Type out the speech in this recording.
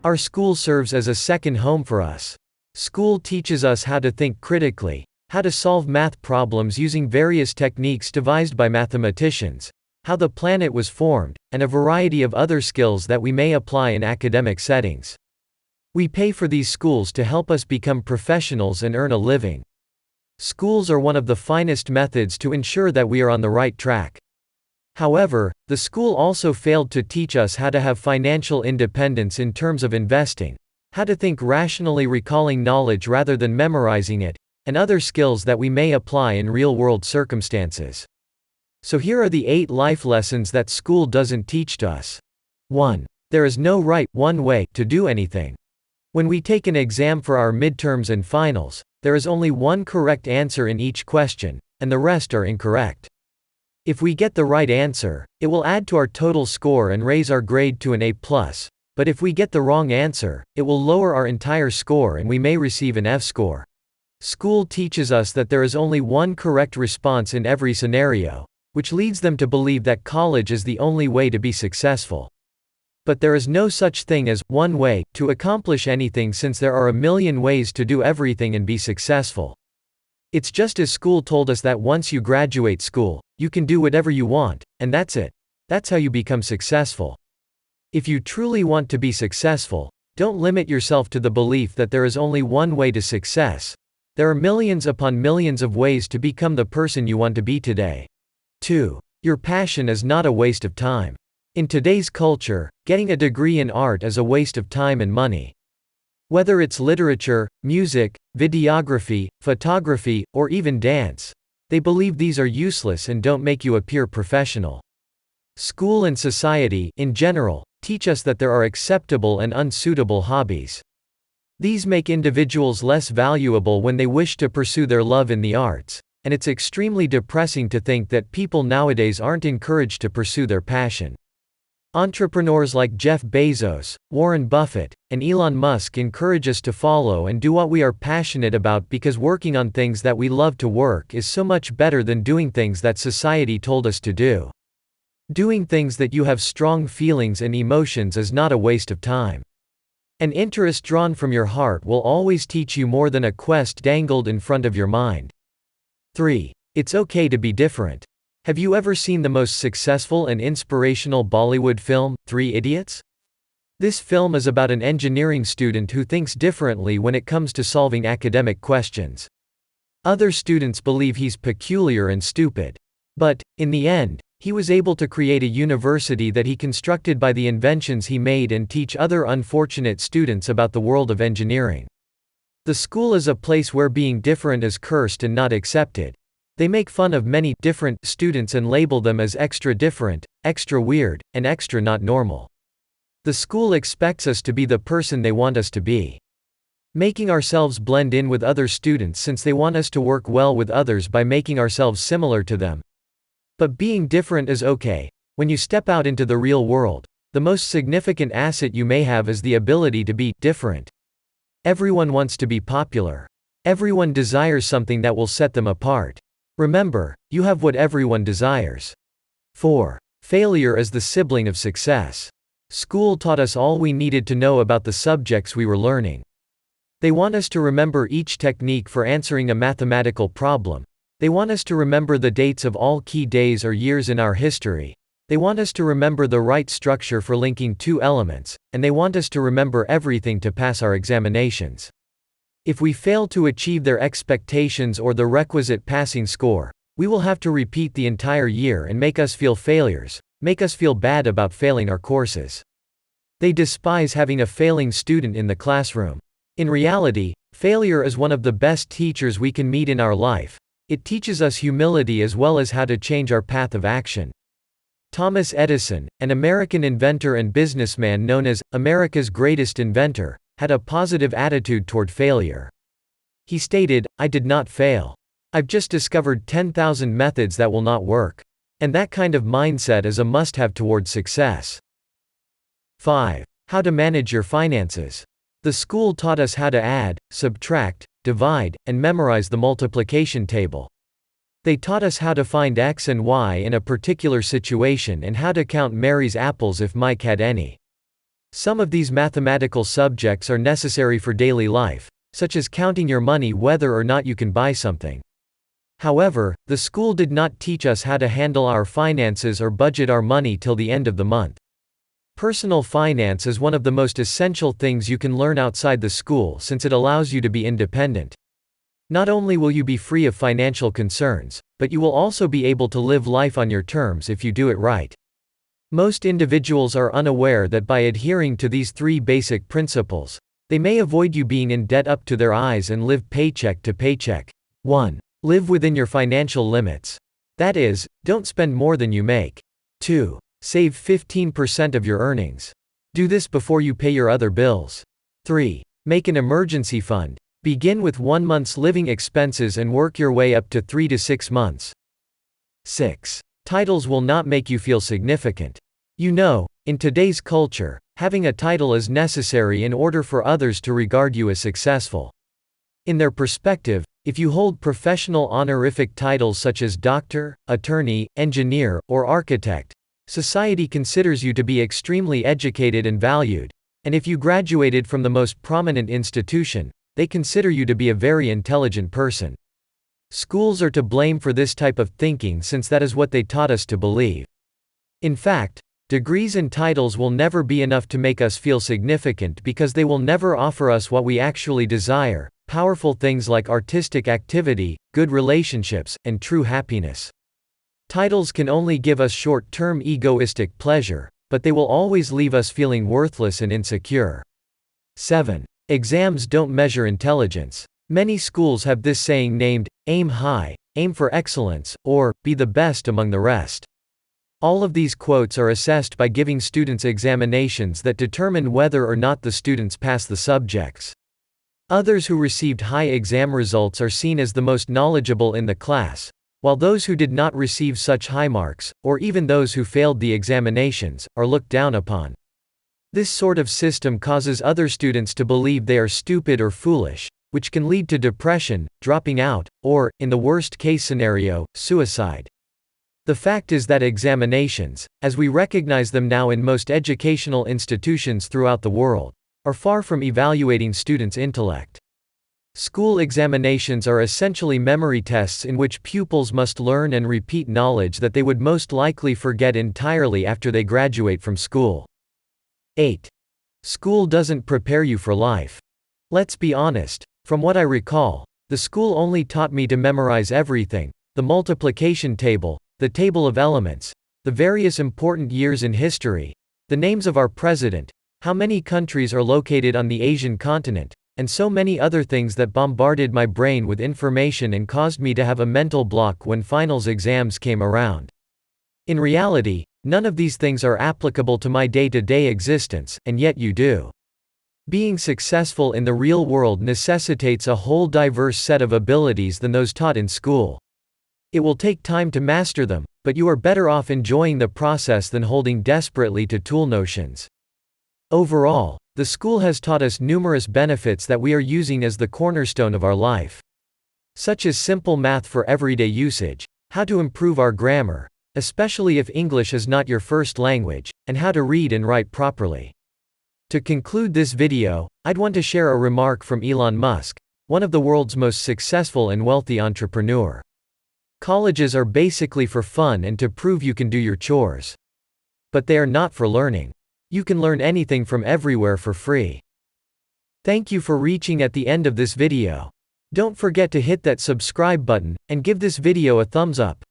Our school serves as a second home for us. School teaches us how to think critically, how to solve math problems using various techniques devised by mathematicians, how the planet was formed, and a variety of other skills that we may apply in academic settings. We pay for these schools to help us become professionals and earn a living. Schools are one of the finest methods to ensure that we are on the right track. However, the school also failed to teach us how to have financial independence in terms of investing, how to think rationally, recalling knowledge rather than memorizing it, and other skills that we may apply in real-world circumstances. So here are the 8 life lessons that school doesn't teach to us. 1. There is no right, one way, to do anything. When we take an exam for our midterms and finals, there is only one correct answer in each question, and the rest are incorrect. If we get the right answer, it will add to our total score and raise our grade to an A+, but if we get the wrong answer, it will lower our entire score and we may receive an F score. School teaches us that there is only one correct response in every scenario, which leads them to believe that college is the only way to be successful. But there is no such thing as one way to accomplish anything, since there are a million ways to do everything and be successful. It's just as school told us that once you graduate school, you can do whatever you want, and that's it. That's how you become successful. If you truly want to be successful, don't limit yourself to the belief that there is only one way to success. There are millions upon millions of ways to become the person you want to be today. 2. Your passion is not a waste of time. In today's culture, getting a degree in art is a waste of time and money. Whether it's literature, music, videography, photography, or even dance, they believe these are useless and don't make you appear professional. School and society, in general, teach us that there are acceptable and unsuitable hobbies. These make individuals less valuable when they wish to pursue their love in the arts, and it's extremely depressing to think that people nowadays aren't encouraged to pursue their passion. Entrepreneurs like Jeff Bezos, Warren Buffett, and Elon Musk encourage us to follow and do what we are passionate about, because working on things that we love to work is so much better than doing things that society told us to do. Doing things that you have strong feelings and emotions is not a waste of time. An interest drawn from your heart will always teach you more than a quest dangled in front of your mind. 3. It's okay to be different. Have you ever seen the most successful and inspirational Bollywood film, 3 Idiots? This film is about an engineering student who thinks differently when it comes to solving academic questions. Other students believe he's peculiar and stupid. But, in the end, he was able to create a university that he constructed by the inventions he made and teach other unfortunate students about the world of engineering. The school is a place where being different is cursed and not accepted. They make fun of many different students and label them as extra different, extra weird, and extra not normal. The school expects us to be the person they want us to be, making ourselves blend in with other students, since they want us to work well with others by making ourselves similar to them. But being different is okay. When you step out into the real world, the most significant asset you may have is the ability to be different. Everyone wants to be popular. Everyone desires something that will set them apart. Remember, you have what everyone desires. 4. Failure is the sibling of success. School taught us all we needed to know about the subjects we were learning. They want us to remember each technique for answering a mathematical problem. They want us to remember the dates of all key days or years in our history. They want us to remember the right structure for linking 2 elements, and they want us to remember everything to pass our examinations. If we fail to achieve their expectations or the requisite passing score, we will have to repeat the entire year and make us feel failures, make us feel bad about failing our courses. They despise having a failing student in the classroom. In reality, failure is one of the best teachers we can meet in our life. It teaches us humility as well as how to change our path of action. Thomas Edison, an American inventor and businessman known as America's greatest inventor, had a positive attitude toward failure. He stated, "I did not fail. I've just discovered 10,000 methods that will not work." And that kind of mindset is a must-have toward success. 5. How to manage your finances. The school taught us how to add, subtract, divide, and memorize the multiplication table. They taught us how to find X and Y in a particular situation and how to count Mary's apples if Mike had any. Some of these mathematical subjects are necessary for daily life, such as counting your money whether or not you can buy something. However, the school did not teach us how to handle our finances or budget our money till the end of the month. Personal finance is one of the most essential things you can learn outside the school since it allows you to be independent. Not only will you be free of financial concerns, but you will also be able to live life on your terms if you do it right. Most individuals are unaware that by adhering to these 3 basic principles, they may avoid you being in debt up to their eyes and live paycheck to paycheck. 1. Live within your financial limits. That is, don't spend more than you make. 2. Save 15% of your earnings. Do this before you pay your other bills. 3. Make an emergency fund. Begin with 1 month's living expenses and work your way up to 3 to 6 months. 6. Titles will not make you feel significant. You know, in today's culture, having a title is necessary in order for others to regard you as successful. In their perspective, if you hold professional honorific titles such as doctor, attorney, engineer, or architect, society considers you to be extremely educated and valued, and if you graduated from the most prominent institution, they consider you to be a very intelligent person. Schools are to blame for this type of thinking since that is what they taught us to believe. In fact, degrees and titles will never be enough to make us feel significant because they will never offer us what we actually desire, powerful things like artistic activity, good relationships, and true happiness. Titles can only give us short-term egoistic pleasure, but they will always leave us feeling worthless and insecure. 7. Exams don't measure intelligence. Many schools have this saying named, aim high, aim for excellence, or, be the best among the rest. All of these quotes are assessed by giving students examinations that determine whether or not the students pass the subjects. Others who received high exam results are seen as the most knowledgeable in the class, while those who did not receive such high marks, or even those who failed the examinations, are looked down upon. This sort of system causes other students to believe they are stupid or foolish, which can lead to depression, dropping out, or, in the worst-case scenario, suicide. The fact is that examinations, as we recognize them now in most educational institutions throughout the world, are far from evaluating students' intellect. School examinations are essentially memory tests in which pupils must learn and repeat knowledge that they would most likely forget entirely after they graduate from school. 8. School doesn't prepare you for life. Let's be honest, from what I recall, the school only taught me to memorize everything: the multiplication table, the table of elements, the various important years in history, the names of our president, how many countries are located on the Asian continent, and so many other things that bombarded my brain with information and caused me to have a mental block when finals exams came around. In reality, none of these things are applicable to my day-to-day existence, and yet you do. Being successful in the real world necessitates a whole diverse set of abilities than those taught in school. It will take time to master them, but you are better off enjoying the process than holding desperately to tool notions. Overall, the school has taught us numerous benefits that we are using as the cornerstone of our life. Such as simple math for everyday usage, how to improve our grammar, especially if English is not your first language, and how to read and write properly. To conclude this video, I'd want to share a remark from Elon Musk, one of the world's most successful and wealthy entrepreneur. Colleges are basically for fun and to prove you can do your chores. But they are not for learning. You can learn anything from everywhere for free. Thank you for reaching at the end of this video. Don't forget to hit that subscribe button, and give this video a thumbs up.